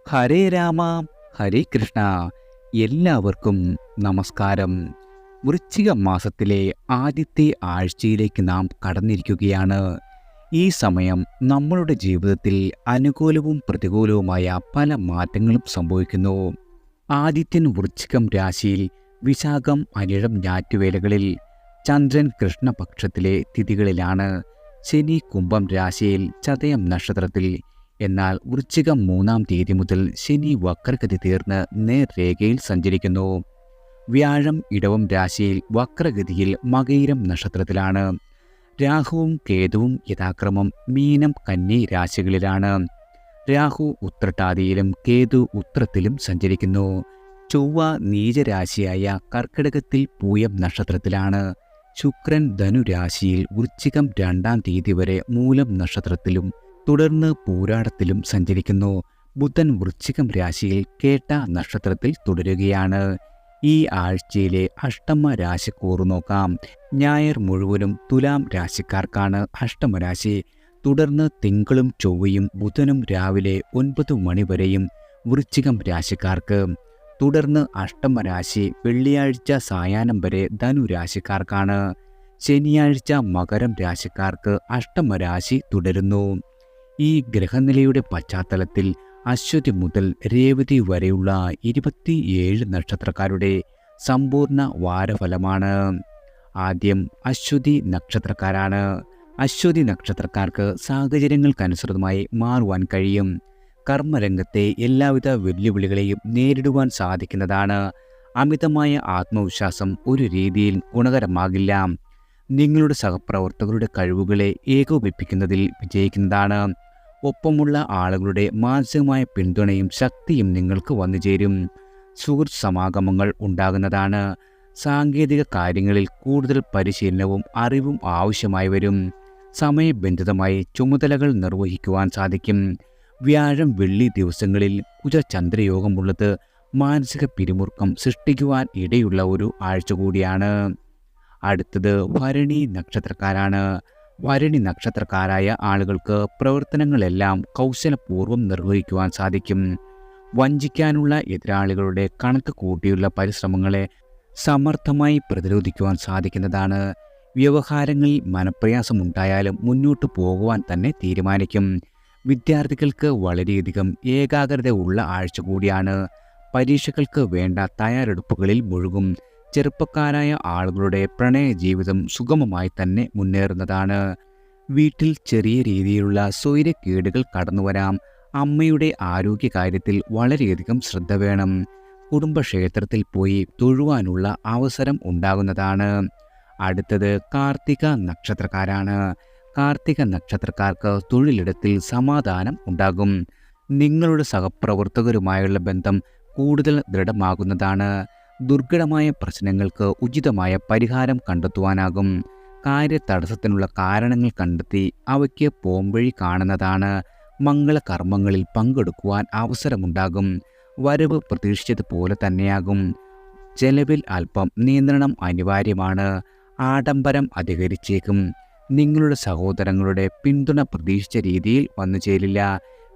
ഹരേ രാമ ഹരേ കൃഷ്ണ. എല്ലാവർക്കും നമസ്കാരം. വൃശ്ചിക മാസത്തിലെ ആദ്യത്തെ ആഴ്ചയിലേക്ക് നാം കടന്നിരിക്കുകയാണ്. ഈ സമയം നമ്മളുടെ ജീവിതത്തിൽ അനുകൂലവും പ്രതികൂലവുമായ പല മാറ്റങ്ങളും സംഭവിക്കുന്നു. ആദിത്യൻ വൃശ്ചികം രാശിയിൽ, വിശാഖം അനിഴം ഞാറ്റുവേലകളിൽ, ചന്ദ്രൻ കൃഷ്ണപക്ഷത്തിലെ തിഥികളിലാണ്. ശനി കുംഭം രാശിയിൽ, ചതയം നക്ഷത്രത്തിൽ. എന്നാൽ വൃശ്ചികം 3-ാം തീയതി മുതൽ ശനി വക്രഗതി തീർന്ന് നേർരേഖയിൽ സഞ്ചരിക്കുന്നു. വ്യാഴം ഇടവം രാശിയിൽ, വക്രഗതിയിൽ മകയിരം നക്ഷത്രത്തിലാണ്. രാഹുവും കേതുവും യഥാക്രമം മീനം കന്നി രാശികളിലാണ്. രാഹു ഉത്രട്ടാതിയിലും കേതു ഉത്രത്തിലും സഞ്ചരിക്കുന്നു. ചൊവ്വ നീചരാശിയായ കർക്കിടകത്തിൽ പൂയം നക്ഷത്രത്തിലാണ്. ശുക്രൻ ധനുരാശിയിൽ വൃശ്ചികം 2-ാം തീയതി വരെ മൂലം നക്ഷത്രത്തിലും തുടർന്ന് പൂരാടത്തിലും സഞ്ചരിക്കുന്നു. ബുധൻ വൃശ്ചികം രാശിയിൽ കേട്ട നക്ഷത്രത്തിൽ തുടരുകയാണ്. ഈ ആഴ്ചയിലെ അഷ്ടമ രാശിക്കൂറ് നോക്കാം. ഞായർ മുഴുവനും തുലാം രാശിക്കാർക്കാണ് അഷ്ടമരാശി. തുടർന്ന് തിങ്കളും ചൊവ്വയും ബുധനും രാവിലെ 9 മണി വരെയും വൃശ്ചികം രാശിക്കാർക്ക്. തുടർന്ന് അഷ്ടമരാശി വെള്ളിയാഴ്ച സായാഹ്നം വരെ ധനുരാശിക്കാർക്കാണ്. ശനിയാഴ്ച മകരം രാശിക്കാർക്ക് അഷ്ടമരാശി തുടരുന്നു. ഈ ഗ്രഹനിലയുടെ പശ്ചാത്തലത്തിൽ അശ്വതി മുതൽ രേവതി വരെയുള്ള 27 നക്ഷത്രക്കാരുടെ സമ്പൂർണ്ണ വാരഫലമാണ്. ആദ്യം അശ്വതി നക്ഷത്രക്കാരാണ്. അശ്വതി നക്ഷത്രക്കാർക്ക് സാഹചര്യങ്ങൾക്കനുസൃതമായി മാറുവാൻ കഴിയും. കർമ്മരംഗത്തെ എല്ലാവിധ വെല്ലുവിളികളെയും നേരിടുവാൻ സാധിക്കുന്നതാണ്. അമിതമായ ആത്മവിശ്വാസം ഒരു രീതിയിൽ ഗുണകരമാകില്ല. നിങ്ങളുടെ സഹപ്രവർത്തകരുടെ കഴിവുകളെ ഏകോപിപ്പിക്കുന്നതിൽ വിജയിക്കുന്നതാണ്. ഒപ്പമുള്ള ആളുകളുടെ മാനസികമായ പിന്തുണയും ശക്തിയും നിങ്ങൾക്ക് വന്നുചേരും. സുഹൃത്ത് സമാഗമങ്ങൾ ഉണ്ടാകുന്നതാണ്. സാങ്കേതിക കാര്യങ്ങളിൽ കൂടുതൽ പരിശീലനവും അറിവും ആവശ്യമായി വരും. സമയബന്ധിതമായി ചുമതലകൾ നിർവഹിക്കുവാൻ സാധിക്കും. വ്യാഴം വെള്ളി ദിവസങ്ങളിൽ കുജചന്ദ്രയോഗമുള്ളത് മാനസിക പിരിമുറുക്കം സൃഷ്ടിക്കുവാൻ ഇടയുള്ള ഒരു ആഴ്ച കൂടിയാണ്. അടുത്തത് ഭരണി നക്ഷത്രക്കാരാണ്. ഭരണി നക്ഷത്രക്കാരായ ആളുകൾക്ക് പ്രവർത്തനങ്ങളെല്ലാം കൗശലപൂർവ്വം നിർവഹിക്കുവാൻ സാധിക്കും. വഞ്ചിക്കാനുള്ള എതിരാളികളുടെ കണക്ക് കൂട്ടിയുള്ള പരിശ്രമങ്ങളെ സമർത്ഥമായി പ്രതിരോധിക്കുവാൻ സാധിക്കുന്നതാണ്. വ്യവഹാരങ്ങളിൽ മനപ്രയാസമുണ്ടായാലും മുന്നോട്ട് പോകുവാൻ തന്നെ തീരുമാനിക്കും. വിദ്യാർത്ഥികൾക്ക് വളരെയധികം ഏകാഗ്രത ഉള്ള ആഴ്ച കൂടിയാണ്. പരീക്ഷകൾക്ക് വേണ്ട തയ്യാറെടുപ്പുകളിൽ മുഴുകും. ചെറുപ്പക്കാരായ ആളുകളുടെ പ്രണയ ജീവിതം സുഗമമായി തന്നെ മുന്നേറുന്നതാണ്. വീട്ടിൽ ചെറിയ രീതിയിലുള്ള സ്വൈരക്കേടുകൾ കടന്നുവരാം. അമ്മയുടെ ആരോഗ്യകാര്യത്തിൽ വളരെയധികം ശ്രദ്ധ വേണം. കുടുംബക്ഷേത്രത്തിൽ പോയി തൊഴുവാനുള്ള അവസരം ഉണ്ടാകുന്നതാണ്. അടുത്തത് കാർത്തിക നക്ഷത്രക്കാരാണ്. കാർത്തിക നക്ഷത്രക്കാർക്ക് തൊഴിലിടത്തിൽ സമാധാനം ഉണ്ടാകും. നിങ്ങളുടെ സഹപ്രവർത്തകരുമായുള്ള ബന്ധം കൂടുതൽ ദൃഢമാകുന്നതാണ്. ദുർഘടമായ പ്രശ്നങ്ങൾക്ക് ഉചിതമായ പരിഹാരം കണ്ടെത്തുവാനാകും. കാര്യതടസ്സത്തിനുള്ള കാരണങ്ങൾ കണ്ടെത്തി അവയ്ക്ക് പോംവഴി കാണുന്നതാണ്. മംഗളകർമ്മങ്ങളിൽ പങ്കെടുക്കുവാൻ അവസരമുണ്ടാകും. വരവ് പ്രതീക്ഷിച്ചതുപോലെ തന്നെയാകും. ചെലവിൽ അല്പം നിയന്ത്രണം അനിവാര്യമാണ്. ആഡംബരം അധികരിച്ചേക്കും. നിങ്ങളുടെ സഹോദരങ്ങളുടെ പിന്തുണ പ്രതീക്ഷിച്ച രീതിയിൽ വന്നു ചേരില്ല.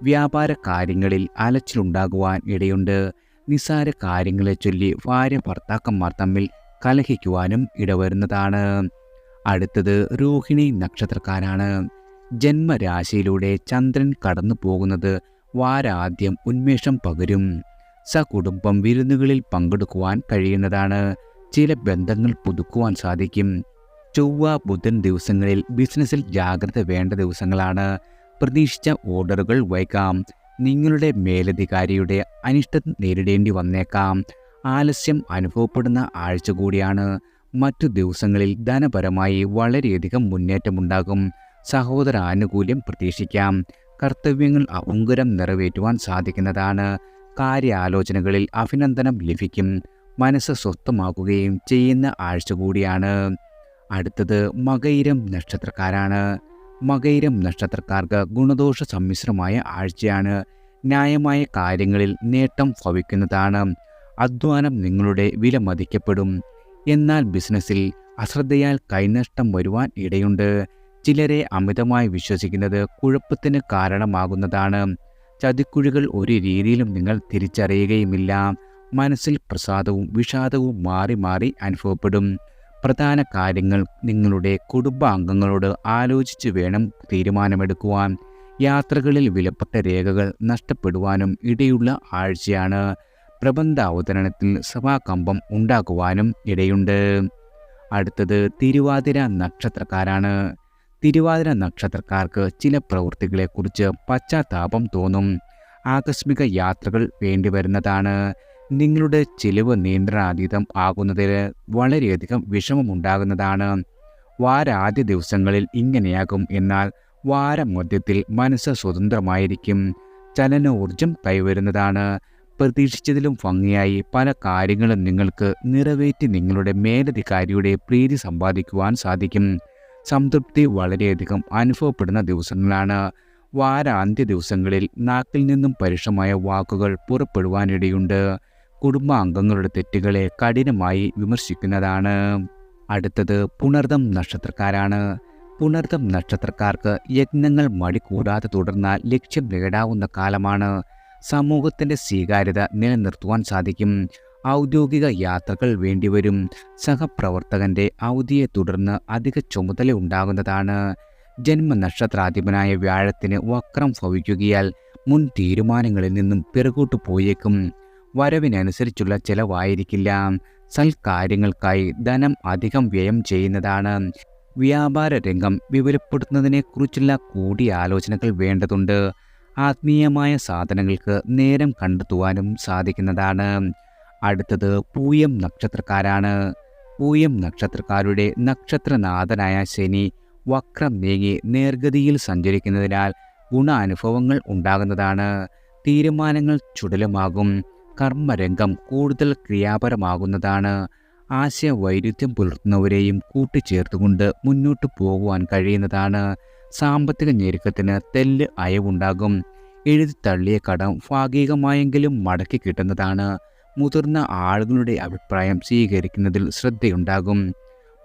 വ്യാപാര കാര്യങ്ങളിൽ അലച്ചിലുണ്ടാകുവാൻ ഇടയുണ്ട്. നിസ്സാര കാര്യങ്ങളെ ചൊല്ലി ഭാര്യ ഭർത്താക്കന്മാർ തമ്മിൽ കലഹിക്കുവാനും ഇടവരുന്നതാണ്. അടുത്തത് രോഹിണി നക്ഷത്രക്കാരാണ്. ജന്മരാശിയിലൂടെ ചന്ദ്രൻ കടന്നു പോകുന്നത് വാരാദ്യം ഉന്മേഷം പകരും. സകുടുംബം വിരുന്നുകളിൽ പങ്കെടുക്കുവാൻ കഴിയുന്നതാണ്. ചില ബന്ധങ്ങൾ പുതുക്കുവാൻ സാധിക്കും. ചൊവ്വ ബുധൻ ദിവസങ്ങളിൽ ബിസിനസ്സിൽ ജാഗ്രത വേണ്ട ദിവസങ്ങളാണ്. പ്രതീക്ഷിച്ച ഓർഡറുകൾ വൈകാം. നിങ്ങളുടെ മേലധികാരിയുടെ അനിഷ്ടം നേരിടേണ്ടി വന്നേക്കാം. ആലസ്യം അനുഭവപ്പെടുന്ന ആഴ്ച കൂടിയാണ്. മറ്റു ദിവസങ്ങളിൽ ധനപരമായി വളരെയധികം മുന്നേറ്റമുണ്ടാകും. സഹോദരാനുകൂല്യം പ്രതീക്ഷിക്കാം. കർത്തവ്യങ്ങൾ അപുങ്കരം നിറവേറ്റുവാൻ സാധിക്കുന്നതാണ്. കാര്യാലോചനകളിൽ അഭിനന്ദനം ലഭിക്കും. മനസ്സ് സ്വസ്ഥമാക്കുകയും ചെയ്യുന്ന ആഴ്ച കൂടിയാണ്. അടുത്തത് മകയിരം നക്ഷത്രക്കാരാണ്. മകയിരം നക്ഷത്രക്കാർക്ക് ഗുണദോഷ സമ്മിശ്രമായ ആഴ്ചയാണ്. ന്യായമായ കാര്യങ്ങളിൽ നേട്ടം ഭവിക്കുന്നതാണ്. അധ്വാനം നിങ്ങളുടെ വില മതിക്കപ്പെടും. എന്നാൽ ബിസിനസ്സിൽ അശ്രദ്ധയാൽ കൈനഷ്ടം വരുവാൻ ഇടയുണ്ട്. ചിലരെ അമിതമായി വിശ്വസിക്കുന്നത് കുഴപ്പത്തിന് കാരണമാകുന്നതാണ്. ചതിക്കുഴികൾ ഒരു രീതിയിലും നിങ്ങൾ തിരിച്ചറിയുകയുമില്ല. മനസ്സിൽ പ്രസാദവും വിഷാദവും മാറി മാറി അനുഭവപ്പെടും. പ്രധാന കാര്യങ്ങൾ നിങ്ങളുടെ കുടുംബാംഗങ്ങളോട് ആലോചിച്ച് വേണം തീരുമാനമെടുക്കുവാൻ. യാത്രകളിൽ വിലപ്പെട്ട രേഖകൾ നഷ്ടപ്പെടുവാനും ഇടയുള്ള ആഴ്ചയാണ്. പ്രബന്ധ അവതരണത്തിൽ സഭാകമ്പം ഉണ്ടാകുവാനും ഇടയുണ്ട്. അടുത്തത് തിരുവാതിര നക്ഷത്രക്കാരാണ്. തിരുവാതിര നക്ഷത്രക്കാർക്ക് ചില പ്രവൃത്തികളെക്കുറിച്ച് പശ്ചാത്താപം തോന്നും. ആകസ്മിക യാത്രകൾ വേണ്ടിവരുന്നതാണ്. നിങ്ങളുടെ ചിലവ് നിയന്ത്രണാതീതം ആകുന്നതിൽ വളരെയധികം വിഷമമുണ്ടാകുന്നതാണ്. വാരാദ്യ ദിവസങ്ങളിൽ ഇങ്ങനെയാകും. എന്നാൽ വാരമധ്യത്തിൽ മനസ്സ് സ്വതന്ത്രമായിരിക്കും. ചലനോർജം കൈവരുന്നതാണ്. പ്രതീക്ഷിച്ചതിലും ഭംഗിയായി പല കാര്യങ്ങളും നിങ്ങൾക്ക് നിറവേറ്റി നിങ്ങളുടെ മേലധികാരിയുടെ പ്രീതി സമ്പാദിക്കുവാൻ സാധിക്കും. സംതൃപ്തി വളരെയധികം അനുഭവപ്പെടുന്ന ദിവസങ്ങളാണ്. വാരാന്ത്യ ദിവസങ്ങളിൽ നാക്കിൽ നിന്നും പരുഷമായ വാക്കുകൾ പുറപ്പെടുവാനിടയുണ്ട്. കുടുംബാംഗങ്ങളുടെ തെറ്റുകളെ കഠിനമായി വിമർശിക്കുന്നതാണ്. അടുത്തത് പുണർദം നക്ഷത്രക്കാരാണ്. പുണർദം നക്ഷത്രക്കാർക്ക് യജ്ഞങ്ങൾ മടികൂടാതെ തുടർന്നാൽ ലക്ഷ്യം നേടാവുന്ന കാലമാണ്. സമൂഹത്തിൻ്റെ സ്വീകാര്യത നിലനിർത്തുവാൻ സാധിക്കും. ഔദ്യോഗിക യാത്രകൾ വേണ്ടിവരും. സഹപ്രവർത്തകൻ്റെ അവധിയെ തുടർന്ന് അധിക ചുമതല ഉണ്ടാകുന്നതാണ്. ജന്മനക്ഷത്രാധിപനായ വ്യാഴത്തിന് വക്രം ഭവിക്കുകയാൽ മുൻ തീരുമാനങ്ങളിൽ നിന്നും പിറകോട്ടു പോയേക്കും. വരവിനനുസരിച്ചുള്ള ചെലവായിരിക്കില്ല. സൽക്കാര്യങ്ങൾക്കായി ധനം അധികം വ്യയം ചെയ്യുന്നതാണ്. വ്യാപാര രംഗം വിപുലപ്പെടുത്തുന്നതിനെക്കുറിച്ചുള്ള കൂടിയാലോചനകൾ വേണ്ടതുണ്ട്. ആത്മീയമായ സാധനങ്ങൾക്ക് നേരം കണ്ടെത്തുവാനും സാധിക്കുന്നതാണ്. അടുത്തത് പൂയം നക്ഷത്രക്കാരാണ്. പൂയം നക്ഷത്രക്കാരുടെ നക്ഷത്രനാഥനായ ശനി വക്രം നീങ്ങി നേർഗതിയിൽ സഞ്ചരിക്കുന്നതിനാൽ ഗുണാനുഭവങ്ങൾ ഉണ്ടാകുന്നതാണ്. തീരുമാനങ്ങൾ ചുടലമാകും. കർമ്മരംഗം കൂടുതൽ ക്രിയാപരമാകുന്നതാണ്. ആശയവൈരുദ്ധ്യം പുലർത്തുന്നവരെയും കൂട്ടിച്ചേർത്തുകൊണ്ട് മുന്നോട്ട് പോകുവാൻ കഴിയുന്നതാണ്. സാമ്പത്തിക ഞെരുക്കത്തിന് തെല്ല് അയവുണ്ടാകും. എഴുതി തള്ളിയ കടം ഭാഗികമായെങ്കിലും മടക്കി കിട്ടുന്നതാണ്. മുതിർന്ന ആളുകളുടെ അഭിപ്രായം സ്വീകരിക്കുന്നതിൽ ശ്രദ്ധയുണ്ടാകും.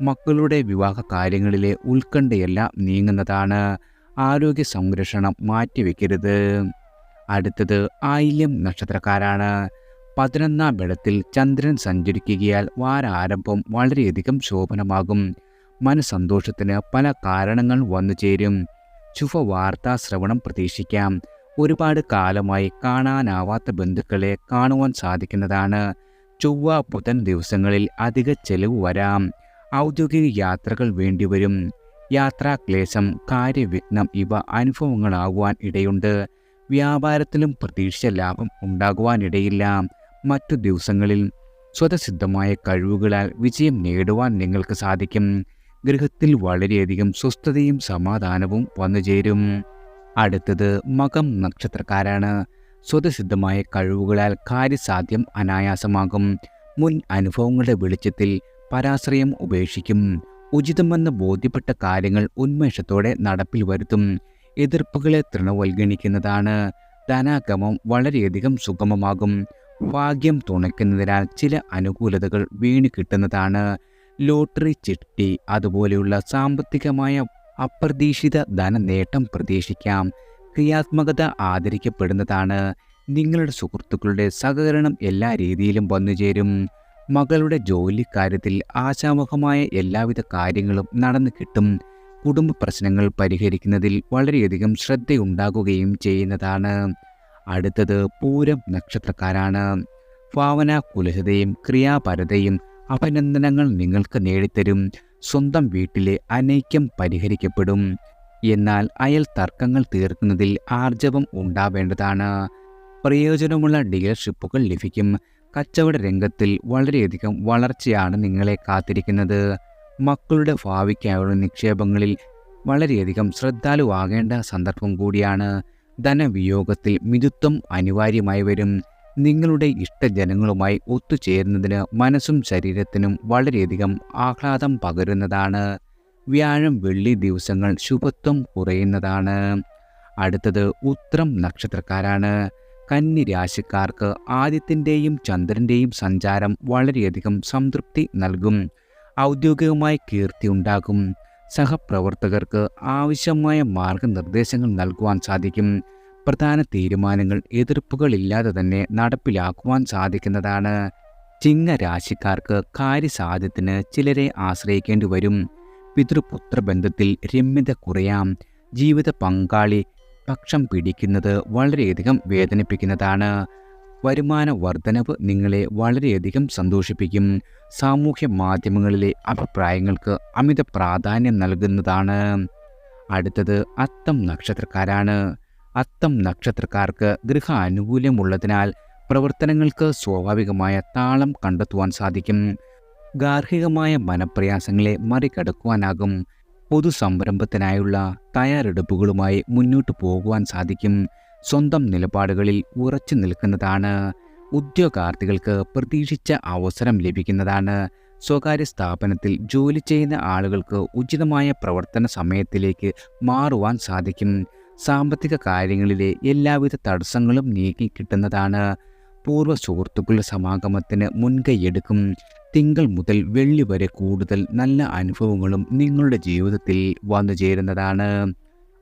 മക്കളുടെ വിവാഹ കാര്യങ്ങളിലെ ഉത്കണ്ഠയെല്ലാം നീങ്ങുന്നതാണ്. ആരോഗ്യ സംരക്ഷണം മാറ്റിവെക്കരുത്. അടുത്തത് ആയില്യം നക്ഷത്രക്കാരാണ്. 11ാം ബലത്തിൽ ചന്ദ്രൻ സഞ്ചരിക്കുകയാൽ വാരാരംഭം വളരെയധികം ശോഭനമാകും. മനസ്സന്തോഷത്തിന് പല കാരണങ്ങൾ വന്നു ചേരും. ശുഭവാർത്താ ശ്രവണം പ്രതീക്ഷിക്കാം. ഒരുപാട് കാലമായി കാണാനാവാത്ത ബന്ധുക്കളെ കാണുവാൻ സാധിക്കുന്നതാണ്. ചൊവ്വ ബുധൻ ദിവസങ്ങളിൽ അധിക ചെലവ് വരാം. ഔദ്യോഗിക യാത്രകൾ വേണ്ടിവരും. യാത്രാക്ലേശം, കാര്യവിഘ്നം ഇവ അനുഭവങ്ങളാകുവാൻ ഇടയുണ്ട്. വ്യാപാരത്തിലും പ്രതീക്ഷിച്ച ലാഭം ഉണ്ടാകുവാനിടയില്ല. മറ്റു ദിവസങ്ങളിൽ സ്വതസിദ്ധമായ കഴിവുകളാൽ വിജയം നേടുവാൻ നിങ്ങൾക്ക് സാധിക്കും. ഗൃഹത്തിൽ വളരെയധികം സ്വസ്ഥതയും സമാധാനവും വന്നുചേരും. അടുത്തത് മകം നക്ഷത്രക്കാരാണ്. സ്വതസിദ്ധമായ കഴിവുകളാൽ കാര്യസാധ്യം അനായാസമാകും. മുൻ അനുഭവങ്ങളുടെ വെളിച്ചത്തിൽ പരാശ്രയം ഉപേക്ഷിക്കും. ഉചിതമെന്ന് ബോധ്യപ്പെട്ട കാര്യങ്ങൾ ഉന്മേഷത്തോടെ നടപ്പിൽ വരുത്തും. എതിർപ്പുകളെ തൃണവൽഗണിക്കുന്നതാണ്. ധനാഗമം വളരെയധികം സുഗമമാകും. ഭാഗ്യം തുണയ്ക്കുന്നതിനാൽ ചില അനുകൂലതകൾ വീണ് കിട്ടുന്നതാണ്. ലോട്ടറി, ചിട്ടി അതുപോലെയുള്ള സാമ്പത്തികമായ അപ്രതീക്ഷിത ധനനേട്ടം പ്രതീക്ഷിക്കാം. ക്രിയാത്മകത ആദരിക്കപ്പെടുന്നതാണ്. നിങ്ങളുടെ സുഹൃത്തുക്കളുടെ സഹകരണം എല്ലാ രീതിയിലും വന്നുചേരും. മകളുടെ ജോലിക്കാര്യത്തിൽ ആശാവഹമായ എല്ലാവിധ കാര്യങ്ങളും നടന്നു കിട്ടും. കുടുംബ പ്രശ്നങ്ങൾ പരിഹരിക്കുന്നതിൽ വളരെയധികം ശ്രദ്ധയുണ്ടാകുകയും ചെയ്യുന്നതാണ്. അടുത്തത് പൂരം നക്ഷത്രക്കാരാണ്. ഭാവനാകുലതയും ക്രിയാപരതയും അഭിനന്ദനങ്ങൾ നിങ്ങൾക്ക് നേടിത്തരും. സ്വന്തം വീട്ടിലെ അനൈക്യം പരിഹരിക്കപ്പെടും. എന്നാൽ അയൽ തർക്കങ്ങൾ തീർക്കുന്നതിൽ ആർജവം ഉണ്ടാവേണ്ടതാണ്. പ്രയോജനമുള്ള ഡീലർഷിപ്പുകൾ ലഭിക്കും. കച്ചവട രംഗത്തിൽ വളരെയധികം വളർച്ചയാണ് നിങ്ങളെ കാത്തിരിക്കുന്നത്. മക്കളുടെ ഭാവിക്കായുള്ള നിക്ഷേപങ്ങളിൽ വളരെയധികം ശ്രദ്ധാലുവാകേണ്ട സന്ദർഭം കൂടിയാണ്. ധനവിയോഗത്തിൽ മിതത്വം അനിവാര്യമായി വരും. നിങ്ങളുടെ ഇഷ്ടജനങ്ങളുമായി ഒത്തുചേരുന്നതിന് മനസ്സും ശരീരത്തിനും വളരെയധികം ആഹ്ലാദം പകരുന്നതാണ്. വ്യാഴം വെള്ളി ദിവസങ്ങൾ ശുഭത്വം കുറയുന്നതാണ്. അടുത്തത് ഉത്രം നക്ഷത്രക്കാരാണ്. കന്നി രാശിക്കാർക്ക് ആദിത്യൻ്റെയും ചന്ദ്രൻ്റെയും സഞ്ചാരം വളരെയധികം സംതൃപ്തി നൽകും. ഔദ്യോഗികമായ കീർത്തി ഉണ്ടാകും. സഹപ്രവർത്തകർക്ക് ആവശ്യമായ മാർഗനിർദ്ദേശങ്ങൾ നൽകുവാൻ സാധിക്കും. പ്രധാന തീരുമാനങ്ങൾ എതിർപ്പുകളില്ലാതെ തന്നെ നടപ്പിലാക്കുവാൻ സാധിക്കുന്നതാണ്. ചിങ്ങരാശിക്കാർക്ക് കാര്യസാധ്യത്തിന് ചിലരെ ആശ്രയിക്കേണ്ടി വരും. പിതൃപുത്ര ബന്ധത്തിൽ രമ്യത കുറയാം. ജീവിത പങ്കാളി പക്ഷം പിടിക്കുന്നത് വളരെയധികം വേദനിപ്പിക്കുന്നതാണ്. വരുമാന വർധനവ് നിങ്ങളെ വളരെയധികം സന്തോഷിപ്പിക്കും. സാമൂഹ്യ മാധ്യമങ്ങളിലെ അഭിപ്രായങ്ങൾക്ക് അമിത പ്രാധാന്യം നൽകുന്നതാണ്. അടുത്തത് അത്തം നക്ഷത്രക്കാരാണ്. അത്തം നക്ഷത്രക്കാർക്ക് ഗൃഹ ആനുകൂല്യമുള്ളതിനാൽ പ്രവർത്തനങ്ങൾക്ക് സ്വാഭാവികമായ താളം കണ്ടെത്തുവാൻ സാധിക്കും. ഗാർഹികമായ മനപ്രയാസങ്ങളെ മറികടക്കുവാനാകും. പൊതുസംരംഭത്തിനായുള്ള തയ്യാറെടുപ്പുകളുമായി മുന്നോട്ടു പോകുവാൻ സാധിക്കും. സ്വന്തം നിലപാടുകളിൽ ഉറച്ചു നിൽക്കുന്നതാണ്. ഉദ്യോഗാർത്ഥികൾക്ക് പ്രതീക്ഷിച്ച അവസരം ലഭിക്കുന്നതാണ്. സ്വകാര്യ സ്ഥാപനത്തിൽ ജോലി ചെയ്യുന്ന ആളുകൾക്ക് ഉചിതമായ പ്രവർത്തന സമയത്തിലേക്ക് മാറുവാൻ സാധിക്കും. സാമ്പത്തിക കാര്യങ്ങളിലെ എല്ലാവിധ തടസ്സങ്ങളും നീക്കി കിട്ടുന്നതാണ്. പൂർവ്വ സുഹൃത്തുക്കളുടെ സമാഗമത്തിന് മുൻകൈയെടുക്കും. തിങ്കൾ മുതൽ വെള്ളി വരെ കൂടുതൽ നല്ല അനുഭവങ്ങളും നിങ്ങളുടെ ജീവിതത്തിൽ വന്നു ചേരുന്നതാണ്.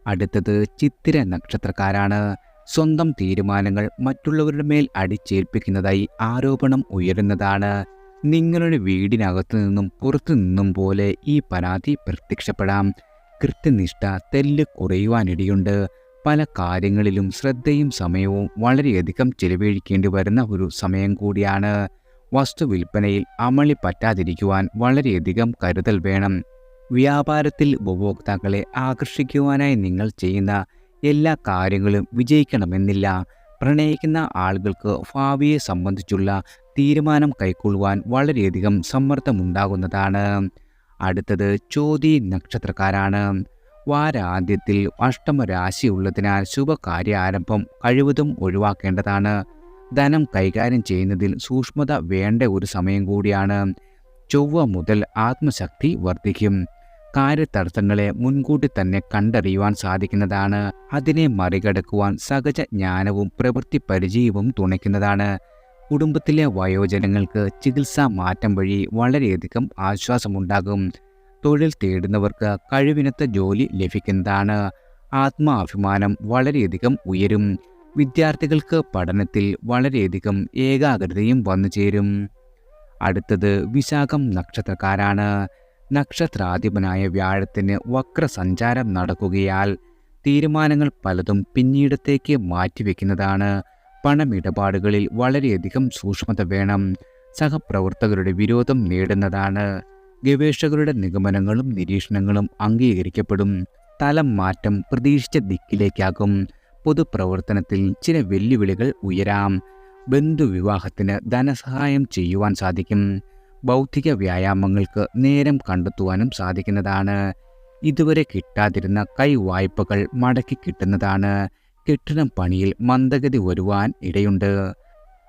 അടുത്തത് ചിത്തിര നക്ഷത്രക്കാരാണ്. സ്വന്തം തീരുമാനങ്ങൾ മറ്റുള്ളവരുടെ മേൽ അടിച്ചേൽപ്പിക്കുന്നതായി ആരോപണം ഉയരുന്നതാണ്. നിങ്ങളുടെ വീടിനകത്തു നിന്നും പുറത്തു നിന്നും പോലെ ഈ പരാതി പ്രത്യക്ഷപ്പെടാം. കൃത്യനിഷ്ഠ തെല്ല് കുറയുവാനിടയുണ്ട്. പല കാര്യങ്ങളിലും ശ്രദ്ധയും സമയവും വളരെയധികം ചെലവഴിക്കേണ്ടി വരുന്ന ഒരു സമയം കൂടിയാണ്. വസ്തുവിൽപ്പനയിൽ അമളി പറ്റാതിരിക്കുവാൻ വളരെയധികം കരുതൽ വേണം. വ്യാപാരത്തിൽ ഉപഭോക്താക്കളെ ആകർഷിക്കുവാനായി നിങ്ങൾ ചെയ്യുന്ന എല്ലാ കാര്യങ്ങളും വിജയിക്കണമെന്നില്ല. പ്രണയിക്കുന്ന ആളുകൾക്ക് ഭാവിയെ സംബന്ധിച്ചുള്ള തീരുമാനം കൈക്കൊള്ളുവാൻ വളരെയധികം സമ്മർദ്ദമുണ്ടാകുന്നതാണ്. അടുത്തത് ചോതി നക്ഷത്രക്കാരാണ്. വാരാന്ത്യത്തിൽ അഷ്ടമരാശിയുള്ളതിനാൽ ശുഭകാര്യാരംഭം കഴിവതും ഒഴിവാക്കേണ്ടതാണ്. ധനം കൈകാര്യം ചെയ്യുന്നതിൽ സൂക്ഷ്മത വേണ്ട ഒരു സമയം കൂടിയാണ്. ചൊവ്വ മുതൽ ആത്മശക്തി വർദ്ധിക്കും. കാര്യതടസ്സങ്ങളെ മുൻകൂട്ടി തന്നെ കണ്ടറിയുവാൻ സാധിക്കുന്നതാണ്. അതിനെ മറികടക്കുവാൻ സഹജ ജ്ഞാനവും പ്രവൃത്തി പരിചയവും തുണയ്ക്കുന്നതാണ്. കുടുംബത്തിലെ വയോജനങ്ങൾക്ക് ചികിത്സാ മാറ്റം വഴി വളരെയധികം ആശ്വാസമുണ്ടാകും. തൊഴിൽ തേടുന്നവർക്ക് കഴിവിനൊത്ത ജോലി ലഭിക്കുന്നതാണ്. ആത്മാഭിമാനം വളരെയധികം ഉയരും. വിദ്യാർത്ഥികൾക്ക് പഠനത്തിൽ വളരെയധികം ഏകാഗ്രതയും വന്നു ചേരും. അടുത്തത് വിശാഖം നക്ഷത്രക്കാരാണ്. നക്ഷത്രാധിപനായ വ്യാഴത്തിന് വക്രസഞ്ചാരം നടക്കുകയാൽ തീരുമാനങ്ങൾ പലതും പിന്നീടത്തേക്ക് മാറ്റിവെക്കുന്നതാണ്. പണമിടപാടുകളിൽ വളരെയധികം സൂക്ഷ്മത വേണം. സഹപ്രവർത്തകരുടെ വിരോധം നേടുന്നതാണ്. ഗവേഷകരുടെ നിഗമനങ്ങളും നിരീക്ഷണങ്ങളും അംഗീകരിക്കപ്പെടും. സ്ഥലം മാറ്റം പ്രതീക്ഷിച്ച ദിക്കിലേക്കാകും. പൊതുപ്രവർത്തനത്തിൽ ചില വെല്ലുവിളികൾ ഉയരാം. ബന്ധുവിവാഹത്തിന് ധനസഹായം ചെയ്യുവാൻ സാധിക്കും. ബൗദ്ധിക വ്യായാമങ്ങൾക്ക് നേരം കണ്ടെത്തുവാനും സാധിക്കുന്നതാണ്. ഇതുവരെ കിട്ടാതിരുന്ന കൈവായ്പകൾ മടക്കി കിട്ടുന്നതാണ്. കെട്ടിടം പണിയിൽ മന്ദഗതി വരുവാൻ ഇടയുണ്ട്.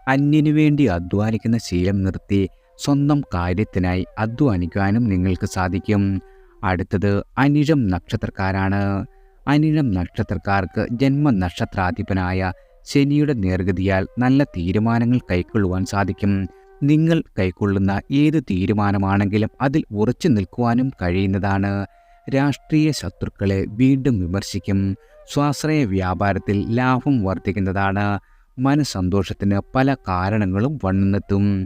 അന്യനു വേണ്ടി അധ്വാനിക്കുന്ന ശീലം നിർത്തി സ്വന്തം കാര്യത്തിനായി അധ്വാനിക്കാനും നിങ്ങൾക്ക് സാധിക്കും. അടുത്തത് അനിഴം നക്ഷത്രക്കാരാണ്. അനിഴം നക്ഷത്രക്കാർക്ക് ജന്മനക്ഷത്രാധിപനായ ശനിയുടെ നേർഗതിയാൽ നല്ല തീരുമാനങ്ങൾ കൈക്കൊള്ളുവാൻ സാധിക്കും. നിങ്ങൾ കൈക്കൊള്ളുന്ന ഏത് തീരുമാനമാണെങ്കിലും അതിൽ ഉറച്ചു നിൽക്കുവാനും കഴിയുന്നതാണ്. രാഷ്ട്രീയ ശത്രുക്കളെ വീണ്ടും വിമർശിക്കും. സ്വാശ്രയ വ്യാപാരത്തിൽ ലാഭം വർദ്ധിക്കുന്നതാണ്. മനസ്സന്തോഷത്തിന് പല കാരണങ്ങളും വന്നെത്തും.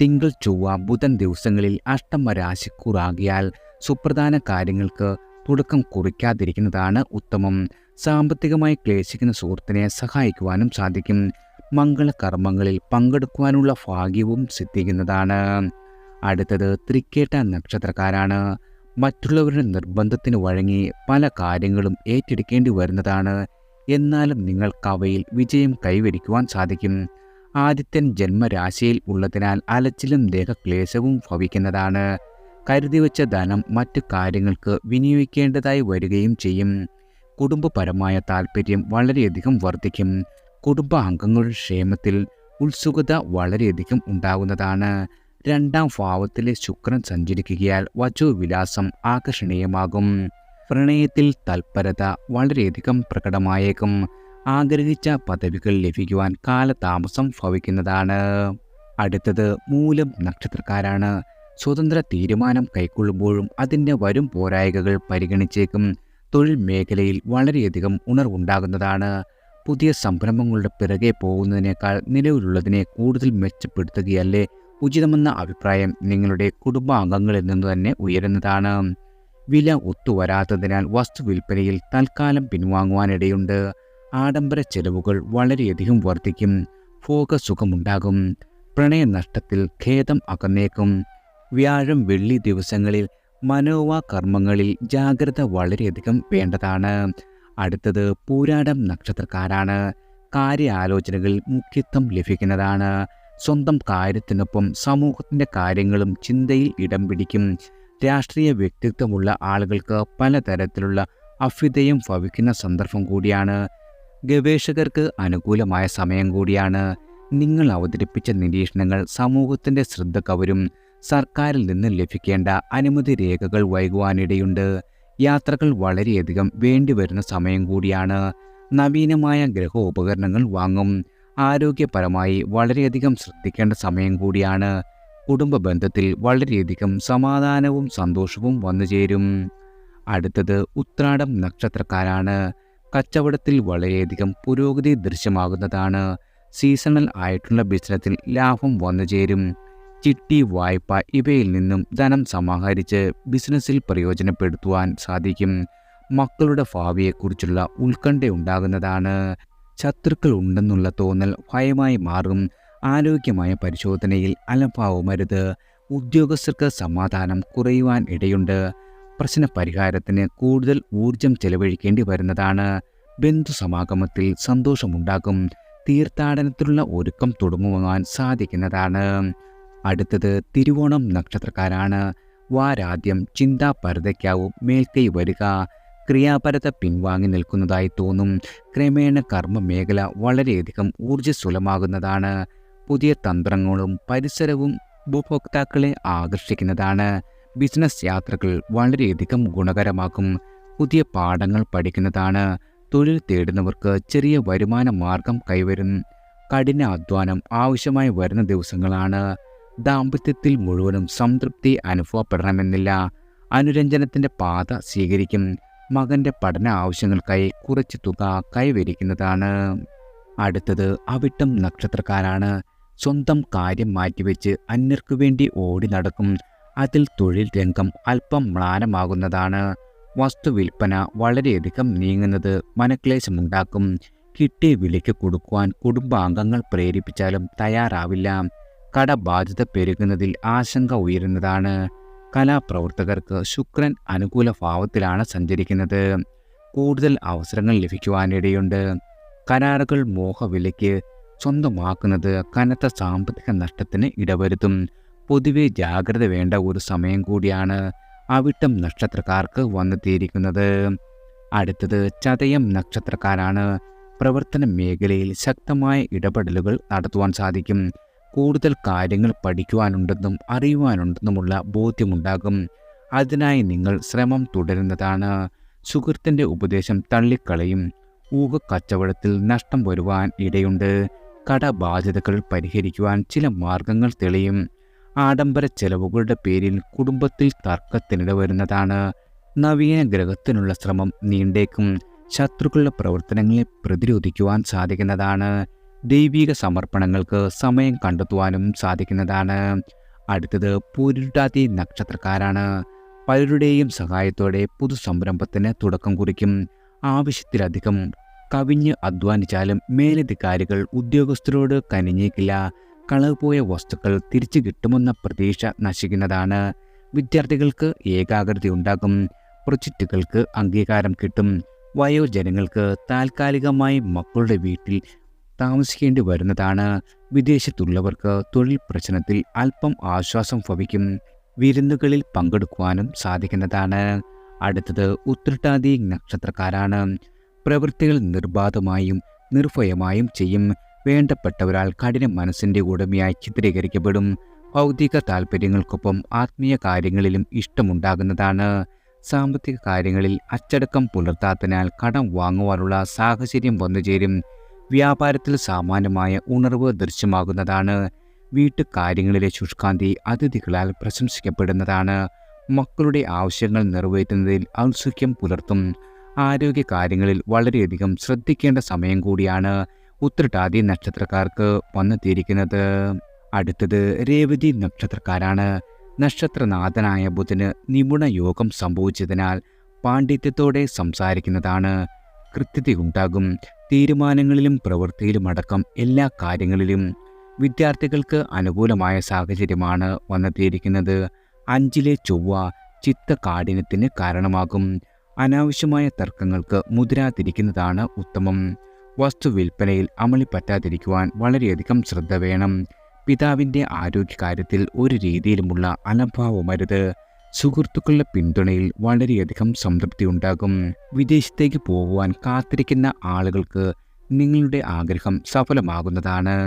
തിങ്കൾ ചൊവ്വ ബുധൻ ദിവസങ്ങളിൽ അഷ്ടമരാശിക്കൂറാകിയാൽ സുപ്രധാന കാര്യങ്ങൾക്ക് തുടക്കം കുറിക്കാതിരിക്കുന്നതാണ് ഉത്തമം. സാമ്പത്തികമായി ക്ലേശിക്കുന്ന സുഹൃത്തിനെ സഹായിക്കുവാനും സാധിക്കും. മംഗളകർമ്മങ്ങളിൽ പങ്കെടുക്കുവാനുള്ള ഭാഗ്യവും സിദ്ധിക്കുന്നതാണ്. അടുത്തത് തൃക്കേട്ട നക്ഷത്രക്കാരാണ്. മറ്റുള്ളവരുടെ നിർബന്ധത്തിന് വഴങ്ങി പല കാര്യങ്ങളും ഏറ്റെടുക്കേണ്ടി വരുന്നതാണ്. എന്നാലും നിങ്ങൾക്ക് അവയിൽ വിജയം കൈവരിക്കുവാൻ സാധിക്കും. ആദിത്യൻ ജന്മരാശിയിൽ ഉള്ളതിനാൽ അലച്ചിലും ദേഹക്ലേശവും ഭവിക്കുന്നതാണ്. കരുതിവെച്ച ധനം മറ്റു കാര്യങ്ങൾക്ക് വിനിയോഗിക്കേണ്ടതായി വരികയും ചെയ്യും. കുടുംബപരമായ താൽപ്പര്യം വളരെയധികം വർദ്ധിക്കും. കുടുംബാംഗങ്ങളുടെ ക്ഷേമത്തിൽ ഉത്സുകത വളരെയധികം ഉണ്ടാകുന്നതാണ്. രണ്ടാം ഭാവത്തിലെ ശുക്രൻ സഞ്ചരിക്കുകയാൽ വചോവിലാസം ആകർഷണീയമാകും. പ്രണയത്തിൽ തൽപരത വളരെയധികം പ്രകടമായേക്കും. ആഗ്രഹിച്ച പദവികൾ ലഭിക്കുവാൻ കാലതാമസം ഭവിക്കുന്നതാണ്. അടുത്തത് മൂലം നക്ഷത്രക്കാരാണ്. സ്വതന്ത്ര തീരുമാനം കൈക്കൊള്ളുമ്പോഴും അതിൻ്റെ വരും പോരായ്കകൾ പരിഗണിച്ചേക്കും. തൊഴിൽ മേഖലയിൽ വളരെയധികം ഉണർവുണ്ടാകുന്നതാണ്. പുതിയ സംരംഭങ്ങളുടെ പിറകെ പോകുന്നതിനേക്കാൾ നിലവിലുള്ളതിനെ കൂടുതൽ മെച്ചപ്പെടുത്തുകയല്ലേ ഉചിതമെന്ന അഭിപ്രായം നിങ്ങളുടെ കുടുംബാംഗങ്ങളിൽ നിന്ന് തന്നെ ഉയരുന്നതാണ്. വില ഒത്തുവരാത്തതിനാൽ വസ്തു വിൽപ്പനയിൽ തൽക്കാലം പിൻവാങ്ങുവാനിടയുണ്ട്. ആഡംബര ചെലവുകൾ വളരെയധികം വർദ്ധിക്കും. ഭോഗസുഖമുണ്ടാകും. പ്രണയനഷ്ടത്തിൽ ഖേദം അകന്നേക്കും. വ്യാഴം വെള്ളി ദിവസങ്ങളിൽ മനോവാകർമ്മങ്ങളിൽ ജാഗ്രത വളരെയധികം വേണ്ടതാണ്. അടുത്തത് പൂരാടം നക്ഷത്രക്കാരാണ്. കാര്യാലോചനകളിൽ മുഖ്യത്വം ലഭിക്കുന്നതാണ്. സ്വന്തം കാര്യത്തിനൊപ്പം സമൂഹത്തിൻ്റെ കാര്യങ്ങളും ചിന്തയിൽ ഇടം പിടിക്കും. രാഷ്ട്രീയ വ്യക്തിത്വമുള്ള ആളുകൾക്ക് പലതരത്തിലുള്ള അഭ്യുദയം ഭവിക്കുന്ന സന്ദർഭം കൂടിയാണ്. ഗവേഷകർക്ക് അനുകൂലമായ സമയം കൂടിയാണ്. നിങ്ങൾ അവതരിപ്പിച്ച നിരീക്ഷണങ്ങൾ സമൂഹത്തിൻ്റെ ശ്രദ്ധ കവരും. സർക്കാരിൽ നിന്ന് ലഭിക്കേണ്ട അനുമതി രേഖകൾ വൈകുവാനിടയുണ്ട്. യാത്രകൾ വളരെയധികം വേണ്ടിവരുന്ന സമയം കൂടിയാണ്. നവീനമായ ഗൃഹോപകരണങ്ങൾ വാങ്ങും. ആരോഗ്യപരമായി വളരെയധികം ശ്രദ്ധിക്കേണ്ട സമയം കൂടിയാണ്. കുടുംബ ബന്ധത്തിൽ വളരെയധികം സമാധാനവും സന്തോഷവും വന്നുചേരും. അടുത്തത് ഉത്രാടം നക്ഷത്രക്കാരാണ്. കച്ചവടത്തിൽ വളരെയധികം പുരോഗതി ദൃശ്യമാകുന്നതാണ്. സീസണൽ ആയിട്ടുള്ള ബിസിനസ്സിൽ ലാഭം വന്നുചേരും. ചിട്ടി, വായ്പ ഇവയിൽ നിന്നും ധനം സമാഹരിച്ച് ബിസിനസ്സിൽ പ്രയോജനപ്പെടുത്തുവാൻ സാധിക്കും. മക്കളുടെ ഭാവിയെക്കുറിച്ചുള്ള ഉത്കണ്ഠയുണ്ടാകുന്നതാണ്. ശത്രുക്കൾ ഉണ്ടെന്നുള്ള തോന്നൽ ഭയമായി മാറും. ആരോഗ്യമായ പരിശോധനയിൽ അലംഭാവമരുത്. ഉദ്യോഗസ്ഥർക്ക് സമാധാനം കുറയുവാൻ ഇടയുണ്ട്. പ്രശ്നപരിഹാരത്തിന് കൂടുതൽ ഊർജം ചെലവഴിക്കേണ്ടി വരുന്നതാണ്. ബന്ധുസമാഗമത്തിൽ സന്തോഷമുണ്ടാകും. തീർത്ഥാടനത്തിലുള്ള ഒരുക്കം തുടങ്ങുവാൻ സാധിക്കുന്നതാണ്. അടുത്തത് തിരുവോണം നക്ഷത്രക്കാരാണ്. വാരാദ്യം ചിന്താപരതയ്ക്കാവും മേൽക്കൈ വരിക. ക്രിയാപരത പിൻവാങ്ങി നിൽക്കുന്നതായി തോന്നും. ക്രമേണ കർമ്മ മേഖല വളരെയധികം ഊർജ്ജസ്വലമാകുന്നതാണ്. പുതിയ തന്ത്രങ്ങളും പരിസരവും ഉപഭോക്താക്കളെ ആകർഷിക്കുന്നതാണ്. ബിസിനസ് യാത്രകൾ വളരെയധികം ഗുണകരമാക്കും. പുതിയ പാഠങ്ങൾ പഠിക്കുന്നതാണ്. തൊഴിൽ തേടുന്നവർക്ക് ചെറിയ വരുമാന മാർഗം കൈവരും. കഠിന അധ്വാനം ആവശ്യമായി വരുന്ന ദിവസങ്ങളാണ്. ദാമ്പത്യത്തിൽ മുഴുവനും സംതൃപ്തി അനുഭവപ്പെടണമെന്നില്ല. അനുരഞ്ജനത്തിൻ്റെ പാത സ്വീകരിക്കും. മകൻ്റെ പഠന ആവശ്യങ്ങൾക്കായി കുറച്ച് തുക കൈവരിക്കുന്നതാണ്. അടുത്തത് അവിട്ടം നക്ഷത്രക്കാരാണ്. സ്വന്തം കാര്യം മാറ്റിവെച്ച് അന്യർക്കു വേണ്ടി ഓടി നടക്കും. അതിൽ തൊഴിൽ രംഗം അല്പം മ്ലാനമാകുന്നതാണ്. വസ്തു വിൽപ്പന വളരെയധികം നീങ്ങുന്നത് മനക്ലേശമുണ്ടാക്കും. കിട്ടിയ വിലയ്ക്ക് കൊടുക്കുവാൻ കുടുംബാംഗങ്ങൾ പ്രേരിപ്പിച്ചാലും തയ്യാറാവില്ല. കടബാധ്യത പെരുകുന്നതിൽ ആശങ്ക ഉയരുന്നതാണ്. കലാപ്രവർത്തകർക്ക് ശുക്രൻ അനുകൂല ഭാവത്തിലാണ് സഞ്ചരിക്കുന്നത്. കൂടുതൽ അവസരങ്ങൾ ലഭിക്കുവാനിടയുണ്ട്. കരാറുകൾ മോഹവിലയ്ക്ക് സ്വന്തമാക്കുന്നത് കനത്ത സാമ്പത്തിക നഷ്ടത്തിന് ഇടവരുത്തും. പൊതുവെ ജാഗ്രത വേണ്ട ഒരു സമയം കൂടിയാണ് അവിട്ടം നക്ഷത്രക്കാർക്ക് വന്നെത്തിയിരിക്കുന്നത്. അടുത്തത് ചതയം നക്ഷത്രക്കാരാണ്. പ്രവർത്തന മേഖലയിൽ ശക്തമായ ഇടപെടലുകൾ നടത്തുവാൻ സാധിക്കും. കൂടുതൽ കാര്യങ്ങൾ പഠിക്കുവാനുണ്ടെന്നും അറിയുവാനുണ്ടെന്നുമുള്ള ബോധ്യമുണ്ടാകും. അതിനായി നിങ്ങൾ ശ്രമം തുടരുന്നതാണ്. സുഹൃത്തിൻ്റെ ഉപദേശം തള്ളിക്കളയും. ഊഹക്കച്ചവടത്തിൽ നഷ്ടം വരുവാൻ ഇടയുണ്ട്. കടബാധ്യതകൾ പരിഹരിക്കുവാൻ ചില മാർഗങ്ങൾ തെളിയും. ആഡംബര ചെലവുകളുടെ പേരിൽ കുടുംബത്തിൽ തർക്കത്തിനിട വരുന്നതാണ്. നവീന ഗ്രഹത്തിനുള്ള ശ്രമം നീണ്ടേക്കും. ശത്രുക്കളുടെ പ്രവർത്തനങ്ങളെ പ്രതിരോധിക്കുവാൻ സാധിക്കുന്നതാണ്. ദൈവിക സമർപ്പണങ്ങൾക്ക് സമയം കണ്ടെത്തുവാനും സാധിക്കുന്നതാണ്. അടുത്തത് പൂരുരുട്ടാതി നക്ഷത്രക്കാരാണ്. പലരുടെയും സഹായത്തോടെ പുതുസംരംഭത്തിന് തുടക്കം കുറിക്കും. ആവശ്യത്തിലധികം കവിഞ്ഞ് അധ്വാനിച്ചാലും മേലധികാരികൾ ഉദ്യോഗസ്ഥരോട് കനിഞ്ഞേക്കില്ല. കളവ് പോയ വസ്തുക്കൾ തിരിച്ചു കിട്ടുമെന്ന പ്രതീക്ഷ നശിക്കുന്നതാണ്. വിദ്യാർത്ഥികൾക്ക് ഏകാഗ്രത ഉണ്ടാകും. പ്രൊജക്റ്റുകൾക്ക് അംഗീകാരം കിട്ടും. വയോജനങ്ങൾക്ക് താൽക്കാലികമായി മക്കളുടെ വീട്ടിൽ താമസിക്കേണ്ടി വരുന്നതാണ്. വിദേശത്തുള്ളവർക്ക് തൊഴിൽ പ്രശ്നത്തിൽ അല്പം ആശ്വാസം ഭവിക്കും. വിരുന്നുകളിൽ പങ്കെടുക്കുവാനും സാധിക്കുന്നതാണ്. അടുത്തത് ഉത്രട്ടാതി നക്ഷത്രക്കാരാണ്. പ്രവൃത്തികൾ നിർബാധമായും നിർഭയമായും ചെയ്യും. വേണ്ടപ്പെട്ടവരാൽ കഠിന മനസ്സിൻ്റെ ഉടമയായി ചിത്രീകരിക്കപ്പെടും. ഭൗതിക താൽപ്പര്യങ്ങൾക്കൊപ്പം ആത്മീയ കാര്യങ്ങളിലും ഇഷ്ടമുണ്ടാകുന്നതാണ്. സാമ്പത്തിക കാര്യങ്ങളിൽ അച്ചടക്കം പുലർത്താത്തതിനാൽ കടം വാങ്ങുവാനുള്ള സാഹചര്യം വന്നുചേരും. വ്യാപാരത്തിൽ സാമാന്യമായ ഉണർവ് ദൃശ്യമാകുന്നതാണ്. വീട്ടുകാര്യങ്ങളിലെ ശുഷ്കാന്തി അതിഥികളാൽ പ്രശംസിക്കപ്പെടുന്നതാണ്. മക്കളുടെ ആവശ്യങ്ങൾ നിറവേറ്റുന്നതിൽ ഔത്സുക്യം പുലർത്തും. ആരോഗ്യ കാര്യങ്ങളിൽ വളരെയധികം ശ്രദ്ധിക്കേണ്ട സമയം കൂടിയാണ് ഉത്രട്ടാതി നക്ഷത്രക്കാർക്ക് വന്നെത്തിയിരിക്കുന്നത്. അടുത്തത് രേവതി നക്ഷത്രക്കാരാണ്. നക്ഷത്രനാഥനായ ബുധന് നിപുണ യോഗം സംഭവിച്ചതിനാൽ പാണ്ഡിത്യത്തോടെ സംസാരിക്കുന്നതാണ്. കൃത്യതയുണ്ടാകും. തീരുമാനങ്ങളിലും പ്രവൃത്തിയിലുമടക്കം എല്ലാ കാര്യങ്ങളിലും വിദ്യാർത്ഥികൾക്ക് അനുകൂലമായ സാഹചര്യമാണ് വന്നെത്തിയിരിക്കുന്നത്. 5-ലെ ചൊവ്വ ചിത്തകാഠിന്യത്തിന് കാരണമാകും. അനാവശ്യമായ തർക്കങ്ങൾക്ക് മുതിരാതിരിക്കുന്നതാണ് ഉത്തമം. വസ്തു വിൽപ്പനയിൽ അമളി പറ്റാതിരിക്കുവാൻ വളരെയധികം ശ്രദ്ധ വേണം. പിതാവിൻ്റെ ആരോഗ്യകാര്യത്തിൽ ഒരു രീതിയിലുമുള്ള അലംഭാവമരുത്. സുഹൃത്തുക്കളുടെ പിന്തുണയിൽ വളരെയധികം സംതൃപ്തി ഉണ്ടാകും. വിദേശത്തേക്ക് പോകുവാൻ കാത്തിരിക്കുന്ന ആളുകൾക്ക് നിങ്ങളുടെ ആഗ്രഹം സഫലമാകുന്നതാണ്.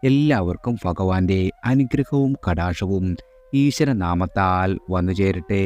എല്ലാവർക്കും ഭഗവാന്റെ അനുഗ്രഹവും കടാക്ഷവും ഈശ്വരനാമത്താൽ വന്നു ചേരട്ടെ.